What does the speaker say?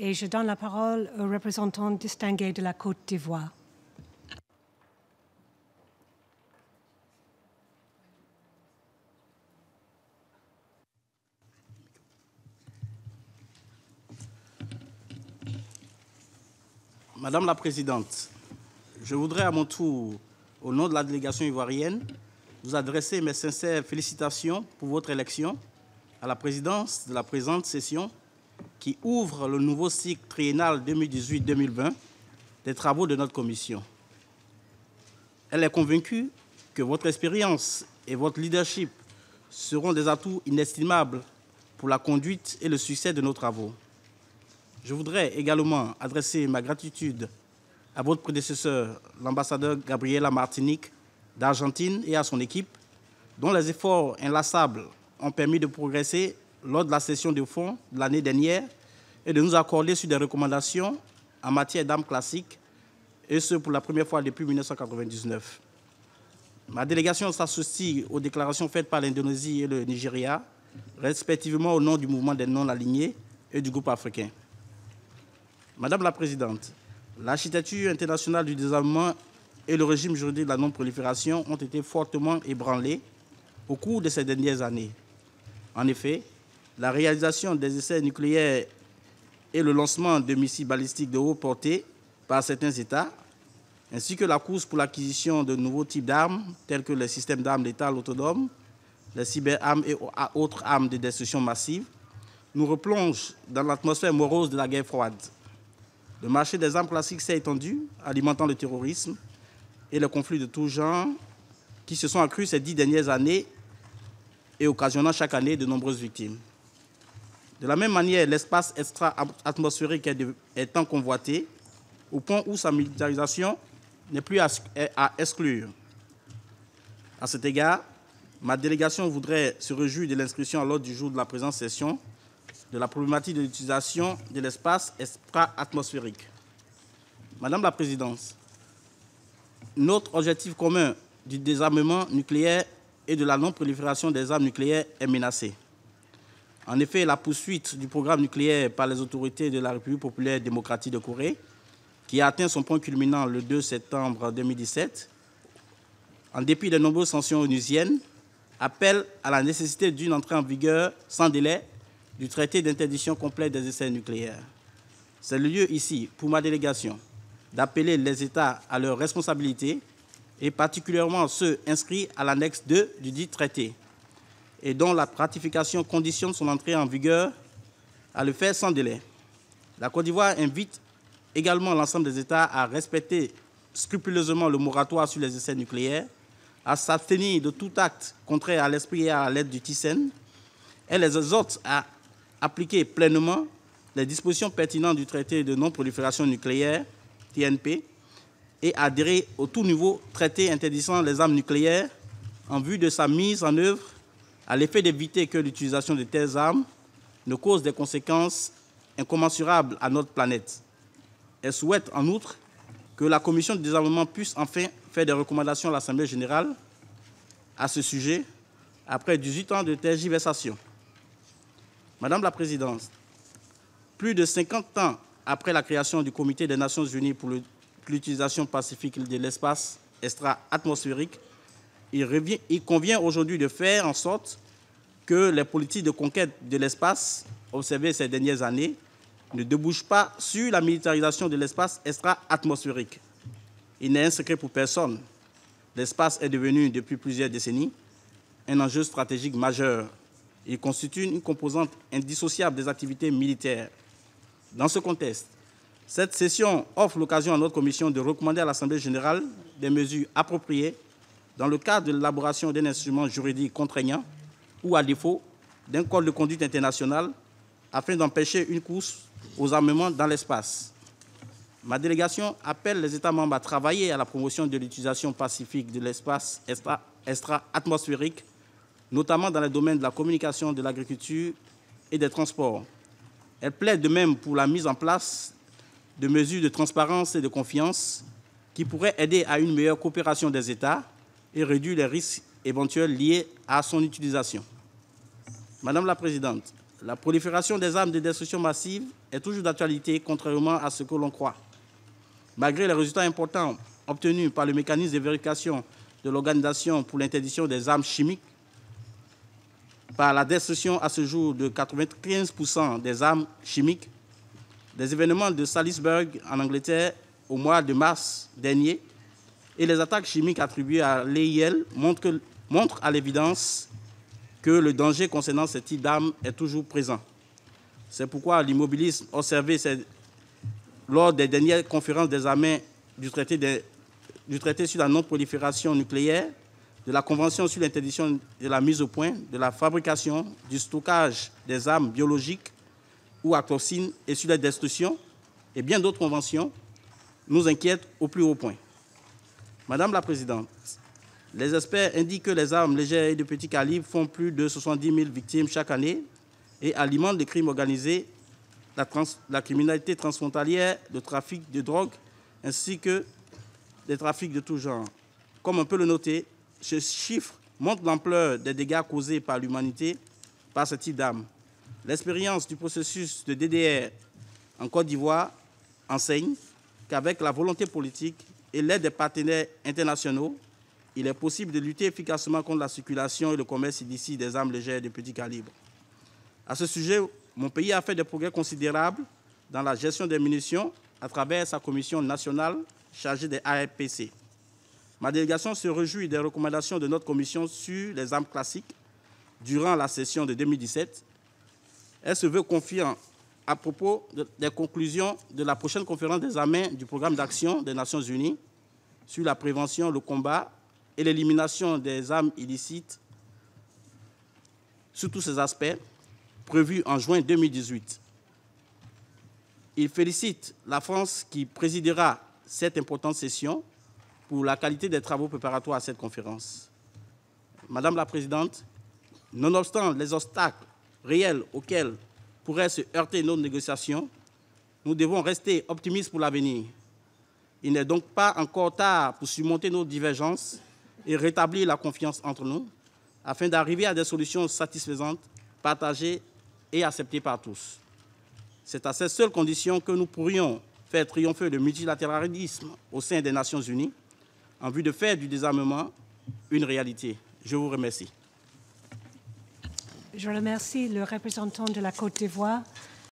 Et je donne la parole au représentant distingué de la Côte d'Ivoire. Madame la Présidente, je voudrais à mon tour, au nom de la délégation ivoirienne, vous adresser mes sincères félicitations pour votre élection à la présidence de la présente session qui ouvre le nouveau cycle triennal 2018-2020 des travaux de notre commission. Elle est convaincue que votre expérience et votre leadership seront des atouts inestimables pour la conduite et le succès de nos travaux. Je voudrais également adresser ma gratitude à votre prédécesseur, l'ambassadeur Gabriela Martinique d'Argentine et à son équipe, dont les efforts inlassables ont permis de progresser lors de la session de fond de l'année dernière et de nous accorder sur des recommandations en matière d'armes classiques, et ce pour la première fois depuis 1999. Ma délégation s'associe aux déclarations faites par l'Indonésie et le Nigeria, respectivement au nom du mouvement des non-alignés et du groupe africain. Madame la Présidente, l'architecture internationale du désarmement et le régime juridique de la non-prolifération ont été fortement ébranlés au cours de ces dernières années. En effet, la réalisation des essais nucléaires et le lancement de missiles balistiques de haute portée par certains États, ainsi que la course pour l'acquisition de nouveaux types d'armes, tels que les systèmes d'armes létales autonomes, les cyberarmes et autres armes de destruction massive, nous replongent dans l'atmosphère morose de la guerre froide. Le marché des armes classiques s'est étendu, alimentant le terrorisme et les conflits de tout genre qui se sont accrus ces 10 dernières années et occasionnant chaque année de nombreuses victimes. De la même manière, l'espace extra-atmosphérique est tant convoité au point où sa militarisation n'est plus à exclure. À cet égard, ma délégation voudrait se réjouir de l'inscription à l'ordre du jour de la présente session de la problématique de l'utilisation de l'espace extra-atmosphérique. Madame la Présidente, notre objectif commun du désarmement nucléaire et de la non-prolifération des armes nucléaires est menacé. En effet, la poursuite du programme nucléaire par les autorités de la République populaire démocratique de Corée, qui a atteint son point culminant le 2 septembre 2017, en dépit de nombreuses sanctions onusiennes, appelle à la nécessité d'une entrée en vigueur sans délai du traité d'interdiction complète des essais nucléaires. C'est le lieu ici, pour ma délégation, d'appeler les États à leurs responsabilités, et particulièrement ceux inscrits à l'annexe 2 du dit traité, et dont la ratification conditionne son entrée en vigueur, à le faire sans délai. La Côte d'Ivoire invite également l'ensemble des États à respecter scrupuleusement le moratoire sur les essais nucléaires, à s'abstenir de tout acte contraire à l'esprit et à la lettre du TICEN, et les exhorte à appliquer pleinement les dispositions pertinentes du traité de non-prolifération nucléaire, TNP, et adhérer au tout nouveau traité interdisant les armes nucléaires en vue de sa mise en œuvre à l'effet d'éviter que l'utilisation de telles armes ne cause des conséquences incommensurables à notre planète. Elle souhaite en outre que la Commission de désarmement puisse enfin faire des recommandations à l'Assemblée générale à ce sujet après 18 ans de tergiversation. Madame la Présidente, plus de 50 ans après la création du Comité des Nations Unies pour l'utilisation pacifique de l'espace extra-atmosphérique, il convient aujourd'hui de faire en sorte que les politiques de conquête de l'espace observées ces dernières années ne débouchent pas sur la militarisation de l'espace extra-atmosphérique. Il n'est un secret pour personne. L'espace est devenu, depuis plusieurs décennies, un enjeu stratégique majeur. Il constitue une composante indissociable des activités militaires. Dans ce contexte, cette session offre l'occasion à notre commission de recommander à l'Assemblée générale des mesures appropriées dans le cadre de l'élaboration d'un instrument juridique contraignant ou, à défaut, d'un code de conduite international afin d'empêcher une course aux armements dans l'espace. Ma délégation appelle les États membres à travailler à la promotion de l'utilisation pacifique de l'espace extra-atmosphérique, notamment dans les domaines de la communication, de l'agriculture et des transports. Elle plaide de même pour la mise en place de mesures de transparence et de confiance qui pourraient aider à une meilleure coopération des États et réduire les risques éventuels liés à son utilisation. Madame la Présidente, La prolifération des armes de destruction massive est toujours d'actualité, contrairement à ce que l'on croit. Malgré les résultats importants obtenus par le mécanisme de vérification de l'Organisation pour l'interdiction des armes chimiques, par la destruction à ce jour de 95% des armes chimiques, des événements de Salisbury en Angleterre au mois de mars dernier et les attaques chimiques attribuées à l'EIL montrent à l'évidence que le danger concernant ce type d'armes est toujours présent. C'est pourquoi l'immobilisme observé lors des dernières conférences des armées du traité sur la non-prolifération nucléaire, de la Convention sur l'interdiction de la mise au point, de la fabrication, du stockage des armes biologiques ou à toxines et sur la destruction, et bien d'autres conventions, nous inquiètent au plus haut point. Madame la Présidente, les experts indiquent que les armes légères et de petit calibre font plus de 70 000 victimes chaque année et alimentent les crimes organisés, la criminalité transfrontalière, le trafic de drogue, ainsi que des trafics de tout genre. Comme on peut le noter, ce chiffre montre l'ampleur des dégâts causés par l'humanité par ce type d'armes. L'expérience du processus de DDR en Côte d'Ivoire enseigne qu'avec la volonté politique et l'aide des partenaires internationaux, il est possible de lutter efficacement contre la circulation et le commerce illicite des armes légères de petit calibre. À ce sujet, mon pays a fait des progrès considérables dans la gestion des munitions à travers sa commission nationale chargée des ARPC. Ma délégation se réjouit des recommandations de notre commission sur les armes classiques durant la session de 2017. Elle se veut confiante à propos des conclusions de la prochaine conférence des examens du programme d'action des Nations Unies sur la prévention, le combat et l'élimination des armes illicites sous tous ces aspects, prévue en juin 2018. Il félicite la France qui présidera cette importante session pour la qualité des travaux préparatoires à cette conférence. Madame la Présidente, nonobstant les obstacles réels auxquels pourraient se heurter nos négociations, nous devons rester optimistes pour l'avenir. Il n'est donc pas encore tard pour surmonter nos divergences et rétablir la confiance entre nous, afin d'arriver à des solutions satisfaisantes, partagées et acceptées par tous. C'est à cette seule condition que nous pourrions faire triompher le multilatéralisme au sein des Nations Unies, en vue de faire du désarmement une réalité. Je vous remercie. Je remercie le représentant de la Côte d'Ivoire.